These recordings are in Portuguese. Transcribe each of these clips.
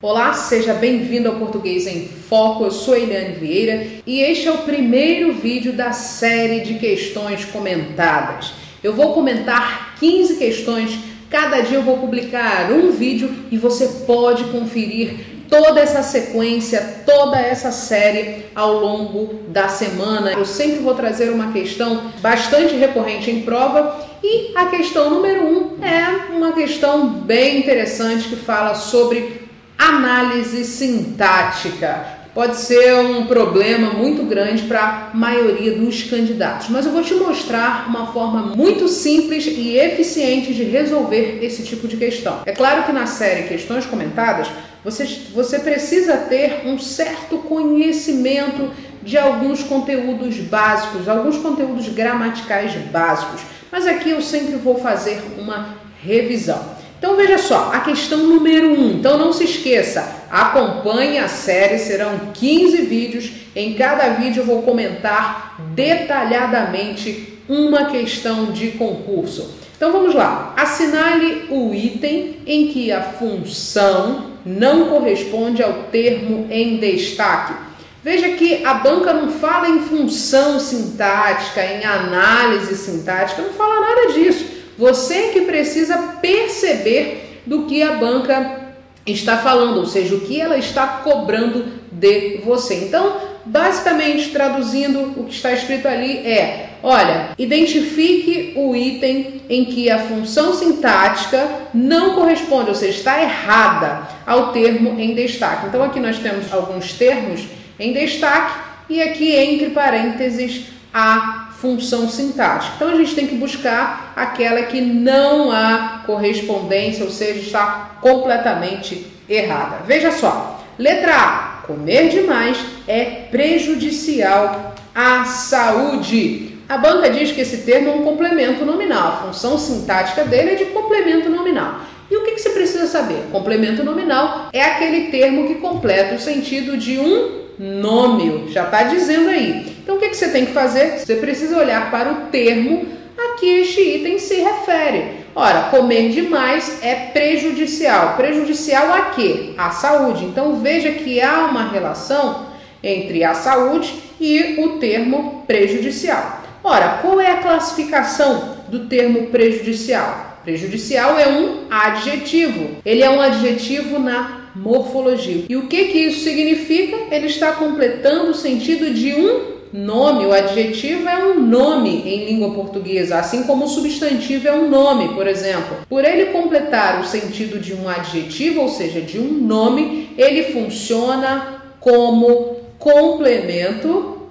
Olá, seja bem-vindo ao Português em Foco. Eu sou Eliane Vieira e este é o primeiro vídeo da série de questões comentadas. Eu vou comentar 15 questões, cada dia eu vou publicar um vídeo e você pode conferir toda essa sequência, toda essa série ao longo da semana. Eu sempre vou trazer uma questão bastante recorrente em prova e a questão número 1 é uma questão bem interessante que fala sobre análise sintática. Pode ser um problema muito grande para a maioria dos candidatos, mas eu vou te mostrar uma forma muito simples e eficiente de resolver esse tipo de questão. É claro que na série Questões Comentadas, você precisa ter um certo conhecimento de alguns conteúdos básicos, alguns conteúdos gramaticais básicos, mas aqui eu sempre vou fazer uma revisão. Então veja só, a questão número 1, então não se esqueça, acompanhe a série, serão 15 vídeos, em cada vídeo eu vou comentar detalhadamente uma questão de concurso. Então vamos lá, assinale o item em que a função não corresponde ao termo em destaque. Veja que a banca não fala em função sintática, em análise sintática, não fala nada disso. Você que precisa perceber do que a banca está falando, ou seja, o que ela está cobrando de você. Então, basicamente, traduzindo, o que está escrito ali é, olha, identifique o item em que a função sintática não corresponde, ou seja, está errada ao termo em destaque. Então, aqui nós temos alguns termos em destaque e aqui entre parênteses a função sintática. Então a gente tem que buscar aquela que não há correspondência, ou seja, está completamente errada. Veja só, letra A, comer demais é prejudicial à saúde. A banca diz que esse termo é um complemento nominal, a função sintática dele é de complemento nominal. E o que você precisa saber? Complemento nominal é aquele termo que completa o sentido de um nome, já está dizendo aí. Então o que você tem que fazer? Você precisa olhar para o termo a que este item se refere. Ora, comer demais é prejudicial. Prejudicial a quê? À saúde. Então veja que há uma relação entre a saúde e o termo prejudicial. Ora, qual é a classificação do termo prejudicial? Prejudicial é um adjetivo. Ele é um adjetivo na morfologia. E o que isso significa? Ele está completando o sentido de um nome. O adjetivo é um nome em língua portuguesa, assim como o substantivo é um nome, por exemplo. Por ele completar o sentido de um adjetivo, ou seja, de um nome, ele funciona como complemento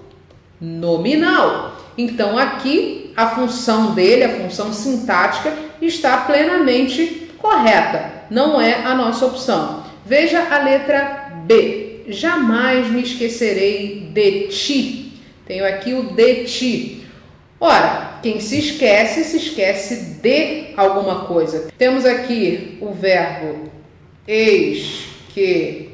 nominal. Então aqui a função dele, a função sintática, está plenamente correta. Não é a nossa opção. Veja a letra B. Jamais me esquecerei de ti. Tenho aqui o de ti. Ora, quem se esquece de alguma coisa. Temos aqui o verbo esquecer,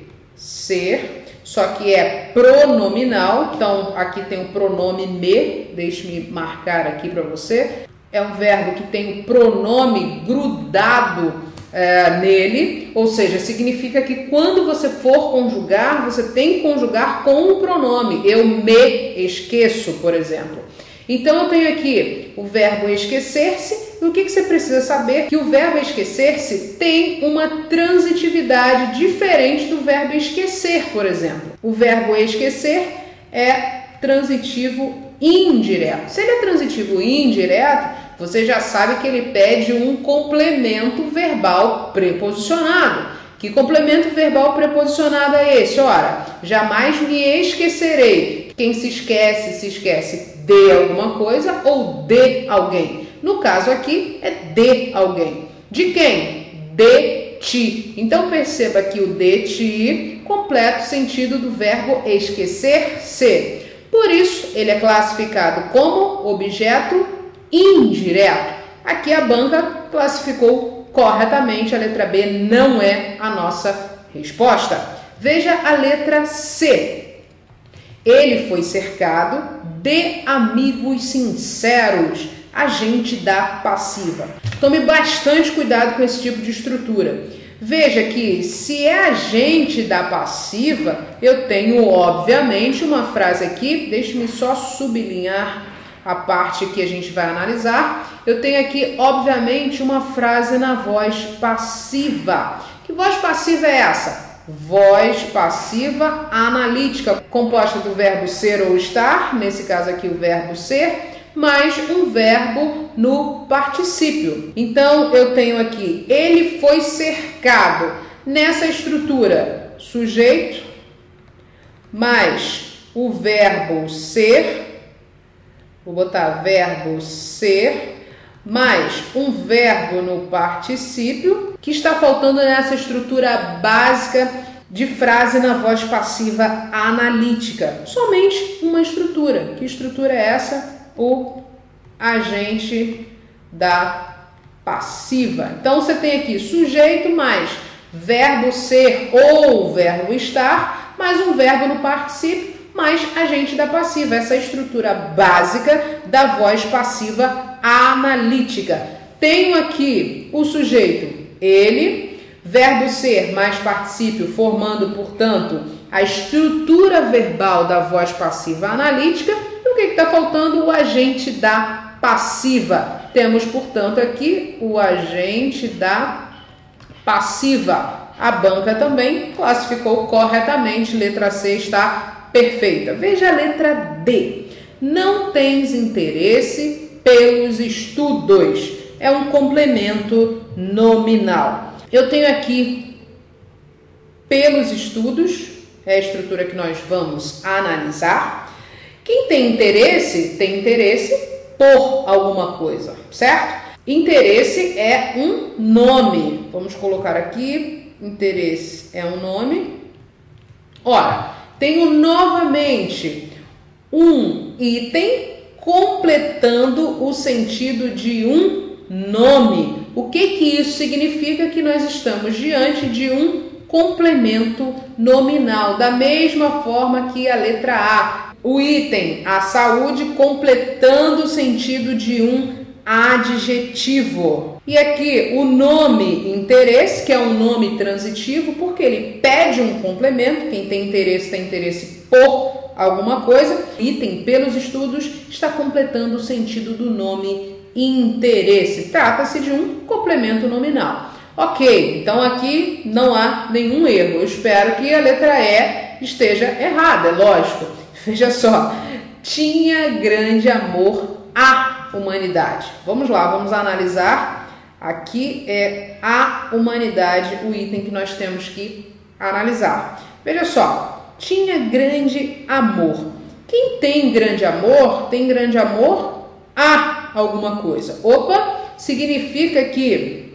só que é pronominal. Então, aqui tem o pronome me. Deixe-me marcar aqui para você. É um verbo que tem o pronome grudado nele, ou seja, significa que quando você for conjugar, você tem que conjugar com o pronome. Eu me esqueço, por exemplo. Então eu tenho aqui o verbo esquecer-se, e o que você precisa saber? Que o verbo esquecer-se tem uma transitividade diferente do verbo esquecer, por exemplo. O verbo esquecer é transitivo indireto. Se ele é transitivo indireto, você já sabe que ele pede um complemento verbal preposicionado. Que complemento verbal preposicionado é esse? Ora, jamais me esquecerei. Quem se esquece de alguma coisa ou de alguém. No caso aqui é de alguém. De quem? De ti. Então perceba que o de ti completa o sentido do verbo esquecer-se. Por isso, ele é classificado como objeto indireto. Aqui a banca classificou corretamente, a letra B não é a nossa resposta. Veja a letra C. Ele foi cercado de amigos sinceros. Agente da passiva. Tome bastante cuidado com esse tipo de estrutura. Veja que se é agente da passiva, eu tenho obviamente uma frase aqui, deixe-me só sublinhar a parte que a gente vai analisar. Eu tenho aqui obviamente uma frase na voz passiva. Que voz passiva é essa? Voz passiva analítica, composta do verbo ser ou estar, nesse caso aqui o verbo ser, mais um verbo no particípio. Então, eu tenho aqui, ele foi cercado. Nessa estrutura, sujeito, mais o verbo ser, vou botar verbo ser, mais um verbo no particípio, que está faltando nessa estrutura básica de frase na voz passiva analítica. Somente uma estrutura. Que estrutura é essa? O agente da passiva. Então, você tem aqui sujeito mais verbo ser ou verbo estar, mais um verbo no particípio, mais agente da passiva. Essa é a estrutura básica da voz passiva analítica. Tenho aqui o sujeito, ele, verbo ser mais particípio, formando, portanto, a estrutura verbal da voz passiva analítica. E o que está faltando? O agente da passiva. Temos, portanto, aqui o agente da passiva. A banca também classificou corretamente, letra C está perfeita. Veja a letra D. Não tens interesse pelos estudos. É um complemento nominal. Eu tenho aqui pelos estudos, é a estrutura que nós vamos analisar. Quem tem interesse por alguma coisa, certo? Interesse é um nome. Vamos colocar aqui, interesse é um nome. Ora, tenho novamente um item completando o sentido de um nome. O que isso significa? Que nós estamos diante de um complemento nominal, da mesma forma que a letra A. O item, a saúde, completando o sentido de um adjetivo. E aqui o nome interesse, que é um nome transitivo, porque ele pede um complemento. Quem tem interesse por alguma coisa. Item pelos estudos está completando o sentido do nome interesse. Trata-se de um complemento nominal. Ok, então aqui não há nenhum erro. Eu espero que a letra E esteja errada, é lógico. Veja só, tinha grande amor à humanidade. Vamos lá, vamos analisar. Aqui é a humanidade, o item que nós temos que analisar. Veja só, tinha grande amor. Quem tem grande amor a alguma coisa. Opa, significa que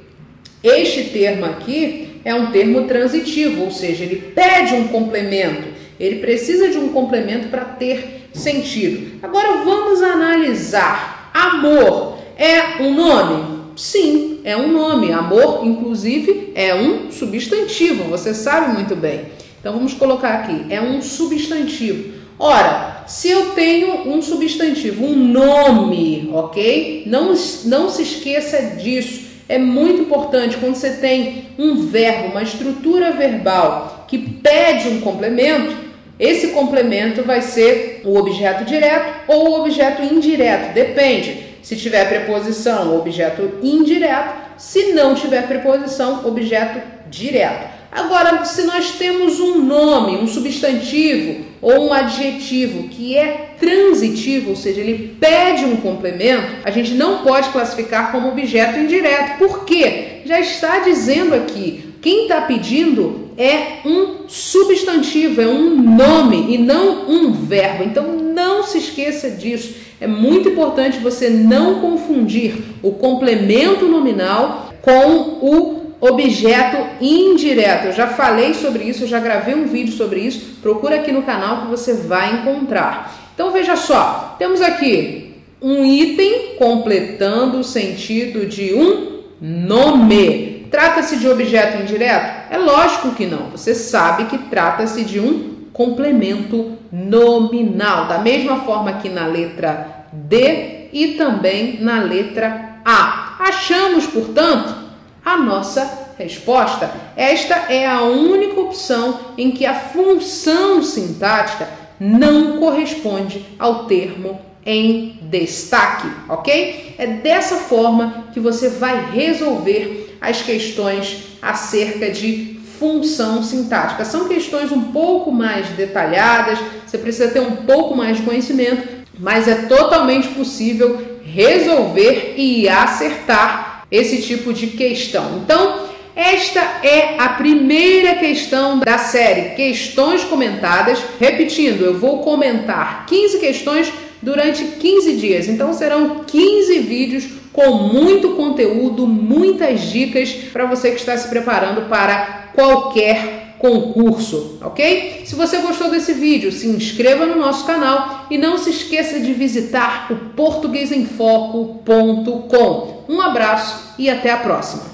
este termo aqui é um termo transitivo, ou seja, ele pede um complemento, ele precisa de um complemento para ter sentido. Agora vamos analisar. Amor é um nome? Sim, é um nome. Amor, inclusive, é um substantivo, você sabe muito bem. Então vamos colocar aqui, é um substantivo. Ora, se eu tenho um substantivo, um nome, ok? Não se esqueça disso. É muito importante quando você tem um verbo, uma estrutura verbal que pede um complemento, esse complemento vai ser o objeto direto ou o objeto indireto, depende. Se tiver preposição, objeto indireto, se não tiver preposição, objeto direto. Agora, se nós temos um nome, um substantivo ou um adjetivo que é transitivo, ou seja, ele pede um complemento, a gente não pode classificar como objeto indireto. Por quê? Já está dizendo aqui, quem está pedindo é um substantivo, é um nome e não um verbo. Então, não se esqueça disso. É muito importante você não confundir o complemento nominal com o objeto indireto. Eu já falei sobre isso, eu já gravei um vídeo sobre isso. Procura aqui no canal que você vai encontrar. Então, veja só, temos aqui um item completando o sentido de um nome. Trata-se de objeto indireto? É lógico que não. Você sabe que trata-se de um complemento nominal. Da mesma forma que na letra D e também na letra A. Achamos, portanto, a nossa resposta, esta é a única opção em que a função sintática não corresponde ao termo em destaque, ok? É dessa forma que você vai resolver as questões acerca de função sintática. São questões um pouco mais detalhadas, você precisa ter um pouco mais de conhecimento, mas é totalmente possível resolver e acertar esse tipo de questão. Então, esta é a primeira questão da série Questões Comentadas. Repetindo, eu vou comentar 15 questões durante 15 dias. Então, serão 15 vídeos com muito conteúdo, muitas dicas para você que está se preparando para qualquer concurso, ok? Se você gostou desse vídeo, se inscreva no nosso canal e não se esqueça de visitar o portuguesemfoco.com. Um abraço e até a próxima!